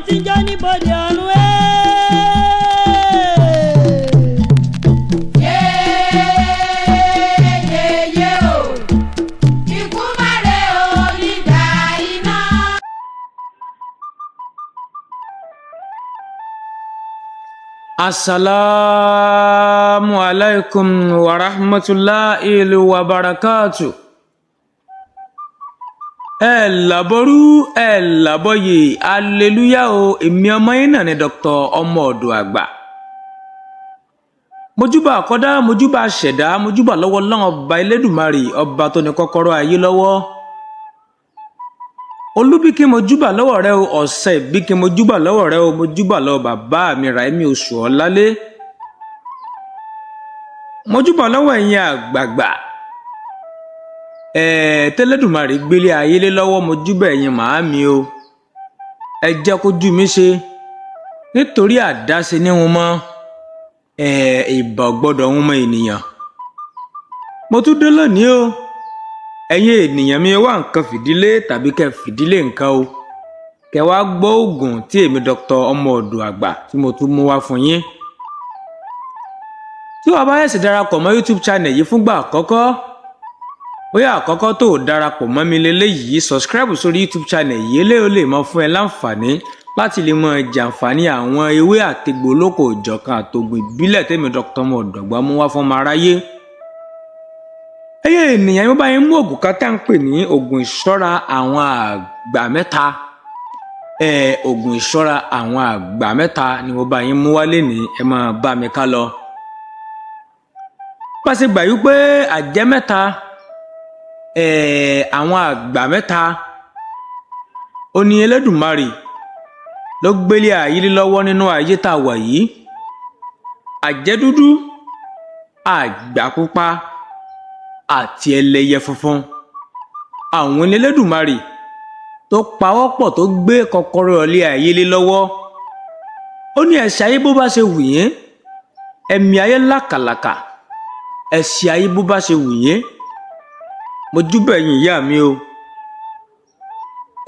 ti jọ́ níbodè ọ̀run Yéyéyé o, ikú má re o, ìdá iná. Assalamu alaikum wa rahmatullahi wa barakatuh. Ẹ làbọ̀rú ẹ làbọ̀yè hallelujah o, èmi ọmọ yín náà ni Dr. ọmọ ọ̀dọ̀ àgbà. Mojúbà àkọ́dá, mojúbà ṣẹ̀dá, mojúbà lọ́wọ́ Ọlọ́run ọba Elédùmarè, ọba tó ní kọ́kọ́rọ́ ayé lọ́wọ́. Olúbíkí mojúbà lọ́wọ́ rẹ o, ọ̀sẹ̀ ìbíkí mojúbà lọ́wọ́ rẹ o, mojúbà lọ́wọ́ bàbá mi Ráímì Oṣùọ̀lálé. Mojúbà lọ́wọ́ ẹ̀yin àgbààgbà. Tẹ́lẹ̀dùmarè gbélé ayé lé lọ́wọ́, mojúbà ẹ̀yin màámi o. Ẹ jẹ́ kójú mi ṣe, nítorí àdáṣe ní wọn mọ́. Ìbà gbọ́dọ̀ wọn mọ ènìyàn. Mo tún dé lónìí o. Ẹ̀yin ènìyàn mi wá nǹkan fìdílé tàbí kẹ́ fìdílé nǹkan o. Kẹ́ wá gbọ́ oògùn tí èmi Dr. ọmọ ọ̀dọ̀ àgbà tí mo tún mú wá fún yín. Tí wàá bá ṣẹ̀ṣẹ̀ darapọ̀ mọ́ YouTube channel yìí fúngbà àkọ́kọ́, bóyá àkọ́kọ́ tó darapọ̀ mọ́ mi lélẹ́yìí, subscribe sórí YouTube channel yìí eléyìí ó lè mọ fún ẹ láǹfààní láti lè mọ jàǹfààní àwọn ewé àtegbò olóko òjọ̀kan àtògùn ìbílẹ̀ tèmi Dr. ọmọ ọ̀dọ̀ àgbà mú wá fún ọmọ aráyé. Ẹ̀yin ènìyàn mo bá yín mú oògùn kan tá ń pè ní oògùn ìṣọ́ra àwọn àgbà mẹ́ta. Oògùn ìṣọ́ra àwọn àgbà mẹ́ta ni mo bá yín mú wá lénìí, ẹ máa bá mi ká lọ. Pàṣẹ gbà yí pé àjẹ́ mẹ́ta, àwọn àgbà mẹ́ta, ó ní Elédùmarè ló gbélé ayé lé lọ́wọ́ nínú ayé tá a wà yìí. Àjẹ́ dúdú, àgbà pupa àti ẹlẹ́yẹ funfun. Àwọn ní Elédùmarè tó pawọ́pọ̀ tó gbé kọ́kọ́rọ́ ilé ayé lé lọ́wọ́. Ó ní ẹ ṣe ayé bó bá ṣe wù yín, ẹ̀mí ayé lákàlàkà, ẹ ṣe ayé bó bá ṣe wù yín. Mo júbà ẹ̀yin ìyá mi o.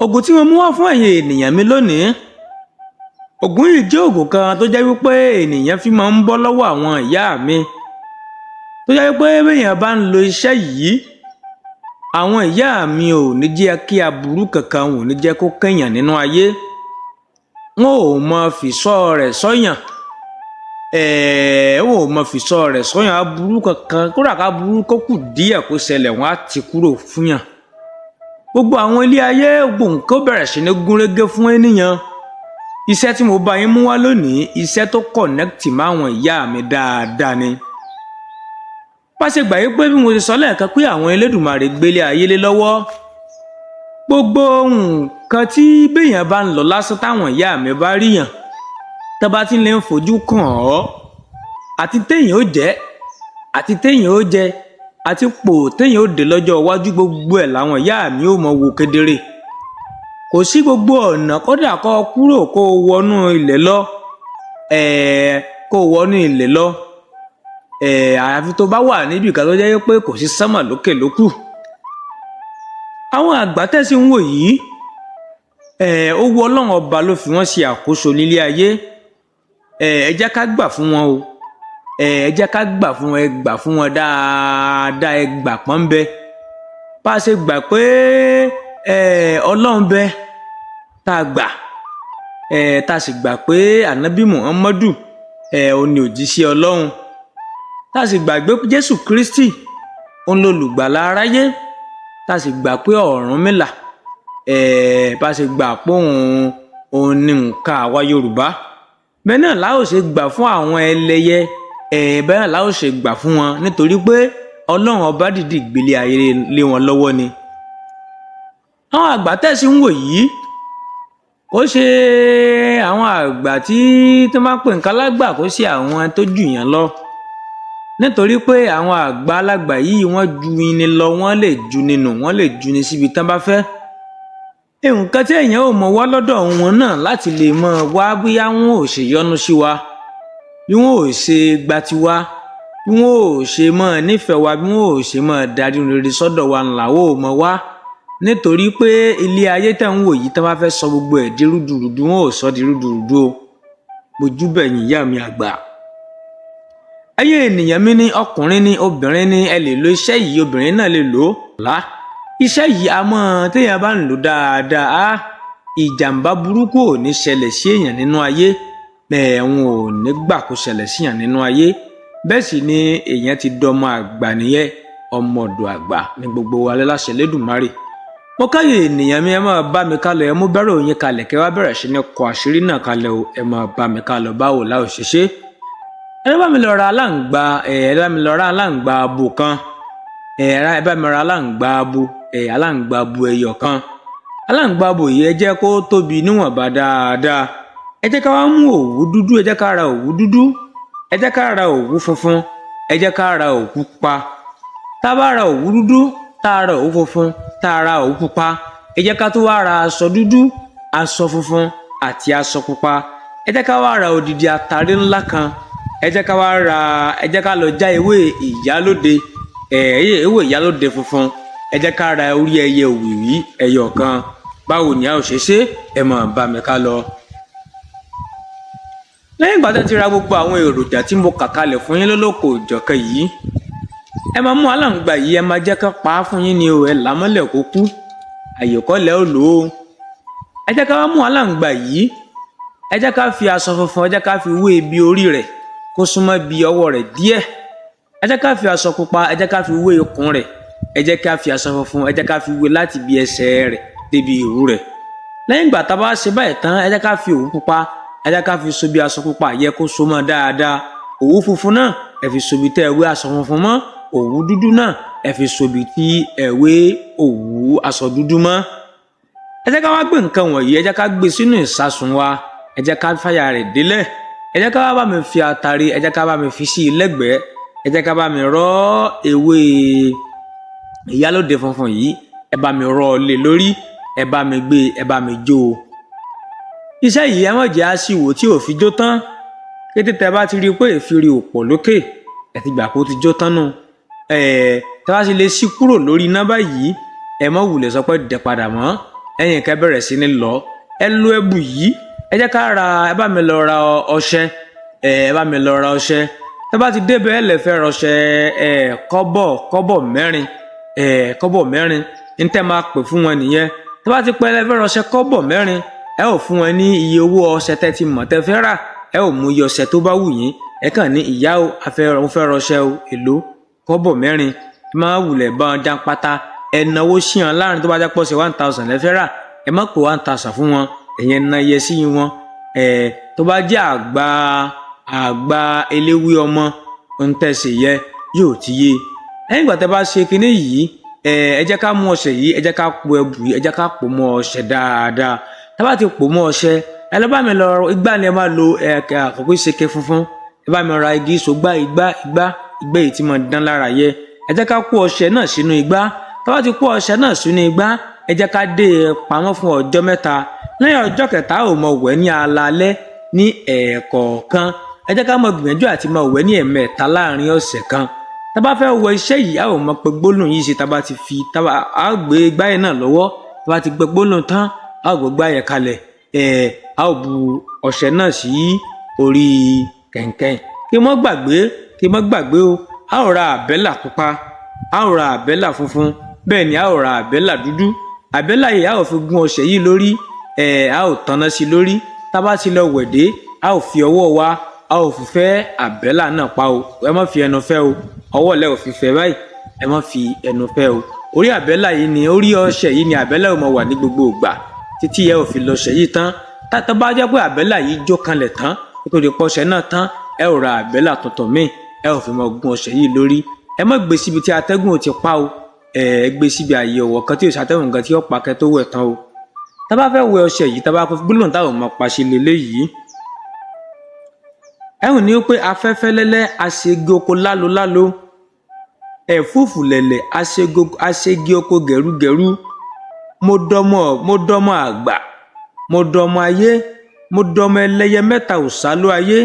Ògùn tí mo mú wá fún ẹ̀yin ènìyàn mi lónìí, ògùn yìí jẹ́ ògùn kan tó jẹ́ wípé ènìyàn fi máa ń bọ́ lọ́wọ́ àwọn ìyá mi. Tó jẹ́ wípé béèyàn bá ń lo iṣẹ́ yìí, àwọn ìyá mi ò ní jẹ́ kí aburú kankan wọn ò ní jẹ́ kó kẹ́yàn nínú ayé. Wọn ò mọ fìṣọ́ rẹ̀ sọ́yàn. Wọn ò mọ fìṣọ́ rẹ̀ sọ́yàn aburú kankan, kódà ká burú kó kù díẹ̀ kó ṣẹlẹ̀ wọ́n á ti kúrò fún yàn. Gbogbo àwọn ilé ayé gbogbo nǹkan bẹ̀rẹ̀ sí ní gúnrégé fún ènìyàn. Iṣẹ́ tí mo bá yín mú wá lónìí, iṣẹ́ tó kọ̀nẹ́kìtì mọ́ àwọn ìyá mi dáadáa ni. Pàṣẹ gbà yí pé bí mo ṣe sọ lẹ́ẹ̀kan pé àwọn Elédùmarè gbélé ayé lé lọ́wọ́. Gbogbo nǹkan tí béèyàn bá ń lọ lásán táwọn ìyá mi bá ríyàn, tó bá ti lè ń fojú kàn ọ́, àti téèyàn ó jẹ́, àti téèyàn ó jẹ, àti pò téèyàn ó dé lọ́jọ́ iwájú, gbogbo ẹ̀ làwọn ìyá mi ó mọ wò kedere. Kò sí gbogbo ọ̀nà kódà kó kúrò kó wọnú ilẹ̀ lọ, kó wọnú ilẹ̀ lọ. Àyàfi tó bá wà níbi kan tó jẹ́ pé kò sí sánmà lókè lókù. Àwọn àgbà tẹ́sí ń wò yìí, ó wu Ọlọ́run ọba ló fi wọ́n ṣe àkóso nílé ayé. Ẹ jẹ́ ká gbà fún wọn o. Ẹ jẹ́ ká gbà fún wọn, ẹ gbà fún wọn dáadáa, ẹ gbà pọ́n bẹ. Bá a ṣe gbà pé Ọlọ́run bẹ, tá a gbà, tá a sì gbà pé Ànábì Muhammadu òun ni òjíṣẹ́ Ọlọ́run. Tá a sì gbàgbé Jésù Kristi òun lolùgbàlà aráyé. Tá a sì gbà pé Ọ̀rúnmìlà, bá a ṣe gbà pé òun ni nǹkan àwa Yorùbá. Bẹ́ẹ̀ náà la ó ṣe gbà fún àwọn ẹlẹ́yẹ, bẹ́ẹ̀ náà la ó ṣe gbà fún wọn, nítorí pé Ọlọ́run ọba dìdì gbélé ayé lé wọn lọ́wọ́ ni. Àwọn àgbà tẹ́sí ń wò yìí, kò ṣe àwọn àgbà tí tó máa ń pè nǹkan lágbà, kò ṣe àwọn tó jù yàn lọ. Nítorí pé àwọn àgbà alágbà yìí wọ́n ju ni lọ, wọ́n lè ju nínú, wọ́n lè ju ni síbi tán bá fẹ́. Nǹkan tí èèyàn ò mọ wá lọ́dọ̀ wọn náà láti lè mọ wá bóyá wọn ò ṣe yọ́nú sí wa, bí wọn ò ṣe gba tiwa, bí wọn ò ṣe mọ nífẹ̀ẹ́ wa, bí wọn ò ṣe mọ darí rere sọ́dọ̀ wa ńlá ò mọ wá. nítorí pé ilé ayé tẹ̀ ń wò yìí tí wọ́n bá fẹ́ sọ gbogbo ẹ̀ di rúdurùdu wọn ò sọ di rúdurùdu o mojú bẹ̀yìn ìyá mi àgbà. ẹ̀yin ènìyàn mi ní ọkùnrin ní obìnrin ní ẹ lè lo iṣẹ́ yìí obìnrin náà lè lò ó lá iṣẹ́ yìí àmọ́ téèyàn bá ń lò dáadáa ìjàmbá burúkú ò ní ṣẹlẹ̀ sí èèyàn nínú ayé bẹ́ẹ̀ wọn ò ní gbà kó ṣẹlẹ̀ síyàn nínú ayé bẹ́ẹ̀ sì ni èèyàn ti dọmọ àgbà nìyẹn ọmọ ọ̀dọ̀ àgbà ní gbogbo wa láṣẹ Lédùmarè. mo káyè ènìyàn mi ẹ máa bá mi kálọ̀ ẹ mú bẹ̀rẹ̀ òyìn kalẹ̀ kẹ́ wá bẹ̀rẹ̀ sí ní kọ àṣírí náà kalẹ̀ o ẹ máa bá mi kálọ̀ báwo la ò ṣe ṣe. ẹ bá mi lọ ra aláǹgbá abo kan ẹ bá mi ra aláǹgbá abo ẹyọ kan aláǹgbá abo yìí ẹ jẹ́ kó tóbi níwọ̀nba dáadáa ẹ jẹ́ ká wá mú òwú dúdú ẹ jẹ́ ká ra òwú dúdú ẹ jẹ́ ká ra òwú funfun ẹ jẹ́ ká ra òwú pupa tá a bá ra òwú dúdú tá a ra òwú funfun tá a ra òwú pupa ẹ jẹ́ ká tó wá ra aṣọ dúdú aṣọ funfun àti aṣọ pupa ẹ jẹ́ ká wá ra odidi àtàrí ńlá kan ẹ jẹ́ ká lọ já ewé ìyálóde ewé ìyálóde funfun ẹ jẹ́ ká ra orí ẹyẹ òwìwí ẹyọ kan báwo ni a ò ṣe ṣe ẹ máa bá mi ká lọ. lẹ́yìn ìgbà tó ti ra gbogbo àwọn èròjà tí mo kà kalẹ̀ fún yín lólókò ìjọ̀kan yìí ẹ máa mú aláǹgbá yìí ẹ máa jẹ́ ká pa á fún yín ni o ẹ làmọ́lẹ̀ kó kú àyèkọ́lẹ̀ ó lò ó. ẹ jẹ́ ká wá mú aláǹgbá yìí ẹ jẹ́ ká fi aṣọ funfun ẹ jẹ́ ká fi wé ibi orí rẹ̀ kó súnmọ́ bí ọwọ́ rẹ̀ díẹ̀ ẹ jẹ́ ká fi aṣọ pupa ẹ jẹ́ ká fi wé ikùn rẹ̀ ẹ jẹ́ ká fi aṣọ funfun ẹ jẹ́ ká fi wé láti bí ẹsẹ̀ rẹ̀ débi ìrù rẹ̀. lẹ́yìn ìgbà tá a bá ṣe báyìí tán ẹ jẹ́ ká fi òwú pupa ẹ jẹ́ ká fi so bí aṣọ pupa yẹ kó so mọ́ dáadáa òwú funfun náà ẹ fi so bí tẹ́ ẹ wé aṣọ funfun mọ́ òwú dúdú náà ẹ fi so bí tí ẹ wé òwú aṣọ dúdú mọ́. ẹ jẹ́ ká wá gbé nǹkan wọ̀nyí ẹ jẹ́ ká gbé sínú ìsasùn wa ẹ jẹ́ ká fàyà rẹ̀ délẹ̀ ẹ jẹ́ ká bá mi fi àtàrí ẹ jẹ́ ká bá mi fi sí lẹ́gbẹ̀ẹ́ ẹ jẹ́ ká bá mi rọ́ ewé ìyálóde funfun yìí ẹ bá mi rọ́ lé lórí ẹ bá mi gbé ẹ bá mi jó o. iṣẹ́ yìí ẹ má jẹ́ àṣìwò tí ò fi jó tán kété tẹ bá ti rí i pé ìfiri ò pọ̀ lókè ẹ ti gbà pé ó ti jó tán nù tẹ bá ti lè ṣí kúrò lórí iná báyìí ẹ má wulẹ̀ sọ pé dẹ̀ padà mọ́ ẹ̀yìn kẹ́ bẹ̀rẹ̀ sí ní lọ ẹ lo ẹbù yìí ẹ jẹ́ ká ra ẹ bá mi lọ ra ọṣẹ ẹ bá mi lọ ra ọṣẹ tẹ bá ti débẹ̀ ẹ lè fẹ́ rọṣẹ kọ́bọ̀ mẹ́rin ní tẹ́ máa pè fún wọn nìyẹn tẹ bá ti pẹ́ ẹ fẹ́ rọṣẹ kọ́bọ̀ mẹ́rin ẹ ò fún wọn ní iye owó ọṣẹ tẹ́ ti mọ̀ tẹ́ fẹ́ rà ẹ ò mú iye ọṣẹ tó bá wù yín ẹ kàn ní ìyá o mo fẹ́ rọṣẹ o èlò kọ́bọ̀ mẹ́rin ẹ máa wulẹ̀ bá wọn dán pátá ẹ náwó sí wọn láàrin tó bá jẹ́ pọ̀ sí 1000 lẹ́fẹ́ rà ẹ má pè 1000 fún wọn ẹ̀yẹn ná iye sí wọn tó bá jẹ́ àgbà eléwé ọmọ ń tẹ̀sẹ̀ yẹ yóò ti yé lẹ́yìn ìgbà tẹ́ bá ṣe kinní yìí ẹ jẹ́ ká mú ọṣẹ yìí ẹ jẹ́ ká po ẹbù yìí ẹ jẹ́ ká pò mọ́ ọṣẹ dáadáa tá bá ti pò mọ́ ọṣẹ ẹ lọ bá mi lọ igbá ni ẹ máa lo àkókò ìṣèké funfun ẹ bá mi ra igi ìṣògbà igbá yìí tí mo dán lára yẹ ẹ jẹ́ ká kó ọṣẹ náà sínú igbá tá bá ti kó ọṣẹ náà sínú igbá ẹ jẹ́ ká dé pamọ́ fún ọjọ́ 3 lẹ́yìn ọjọ́ 3 ò mọ wẹ̀ ní alalẹ́ ní ẹ̀ẹ̀kọ̀ọ̀kan ẹ jẹ́ ká mọ gbìyànjú àti mọ wẹ̀ ní ẹ̀mẹ́ta láàrin ọ̀sẹ̀ kan tá bá fẹ́ wọ iṣẹ́ yìí a ò mọ pé gbólóhùn yìí ṣe tá bá ti fi a gbé igbá yẹn náà lọ́wọ́ tá bá ti gbé gbólóhùn tán a ò gbé igbá yẹn kalẹ̀ a ò bu ọṣẹ náà sí orí kẹ̀ǹkẹ̀ǹ kí mọ́ gbàgbé o a ò ra àbẹ́là pupa a ò ra àbẹ́là funfun bẹ́ẹ̀ ni a ò ra àbẹ́là dúdú àbẹ́là yìí a ò fi gún ọṣẹ yìí lórí a ò tanná sí lórí tá bá ti lọ wẹ̀dé a ò fi ọwọ́ wa a ò fi fẹ́ àbẹ́là náà pa o ẹ má fi ẹnu fẹ́ o ọwọ́ lẹ ò fi fẹ́ báyìí ẹ má fi ẹnu fẹ́ o orí àbẹ́là yìí ni orí ọṣẹ yìí ni àbẹ́là ò mọ wà ní gbogbo ìgbà títí ẹ ò fi lọ ṣẹ yìí tán tá bá jẹ́ pé àbẹ́là yìí jó kanlẹ̀ tán kó tó di pọ́ṣẹ náà tán ẹ ò ra àbẹ́là tuntun míì ẹ ò fi mọ gún ọṣẹ yìí lórí ẹ má gbé síbi tí atẹ́gùn ò ti pa o ẹ gbé síbi àyè ọ̀wọ̀ kan tí ò ṣàtẹ́gùn kan tí ó pa kẹ́ tó wẹ̀ tán o tá bá fẹ́ wẹ ọṣẹ yìí tá bá fẹ́ gbólóhùn táwọn ọmọ pàṣẹ lélẹ́yìí ẹ̀hùn ni ó pé afẹ́fẹ́ lẹ́lẹ́ aṣègi oko lálo ẹ̀fúùfù lẹ̀lẹ̀ aṣègi oko gẹ̀rúgẹ̀rú mo dọmọ àgbà mo dọmọ ayé mo dọmọ ẹlẹ́yẹ mẹ́ta òsálú ayé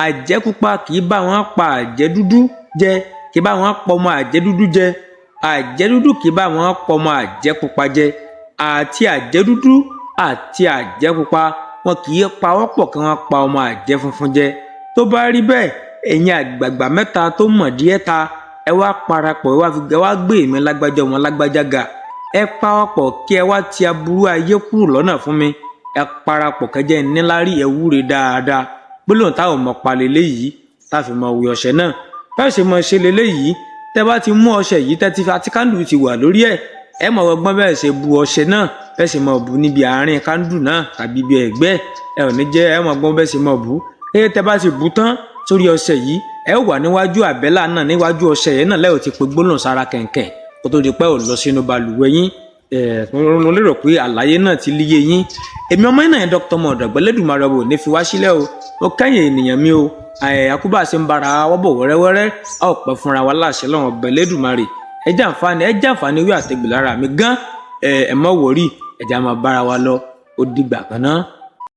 àjẹ́ pupa kì í bá wọn pa àjẹ́ dúdú jẹ kì í bá wọn pọ̀ ọmọ àjẹ́ dúdú jẹ àjẹdúdú kì í bá wọn pọmọ àjẹpupa jẹ, àti àjẹdúdú àti àjẹpupa wọn kì í pawọ́pọ̀ kí wọ́n pa ọmọ àjẹfunfun jẹ. tó bá rí bẹ́ẹ̀ ẹ̀yin àgbààgbà mẹ́ta tó mọ̀ díẹ̀ ta ẹ wá parapọ̀ ẹ wá gbé èmi lágbájá ọmọ lágbájá ga, ẹ pawọ́pọ̀ kí ẹ wá ti aburú ayé kúrò lọ́nà fún mi, ẹ parapọ̀ kẹjẹ níláárí ẹ wúre dáadáa. gbólóhùn táwọn ọmọ pa lélẹ́yìí táfi mọ wí ọṣẹ náà báyìí ṣe mọ ṣe lélẹ́yìí. tẹ́ bá ti mú ọṣẹ yìí tẹ́ ti fi àti kándù ti wà lórí ẹ mọ̀ ọgbọ́n bẹ́ẹ̀ ṣe bu ọṣẹ náà bẹ́ẹ̀ ṣe mọ̀ bù níbi àárín kándù náà tàbí ibi ẹ̀gbẹ́ ẹ ò ní jẹ́ ẹ mọ̀ ọgbọ́n bẹ́ẹ̀ ṣe mọ̀ bù. tẹ́ bá ti bù tán sórí ọṣẹ yìí ẹ wà níwájú àbẹ́là náà níwájú ọṣẹ yẹn náà lẹ́yìn tí pé gbólóhùn sára kẹ̀kẹ́ kó tó di pé ò lọ sínú balùwẹ̀ yín. mo lérò pé àlàyé náà ti líye yín. èmi ọmọ yín náà yẹn Dr. Modogbe Elédùmarè ò ní fi wá sílẹ̀ o. ó kẹ́yìn ènìyàn mi o. àkúbà ṣe ń bára wọ́bọ̀ wẹ́rẹ́wẹ́rẹ́ a ò pẹ́ fúnra wa láṣẹ lọ́wọ́ Ọba Elédùmarè. ẹ jàǹfààní ewé àtẹ̀gbẹ̀ lára mi gan. ẹ mọ̀ wòrí ẹ̀jẹ̀ á máa bára wa lọ ó dìgbà kan náà.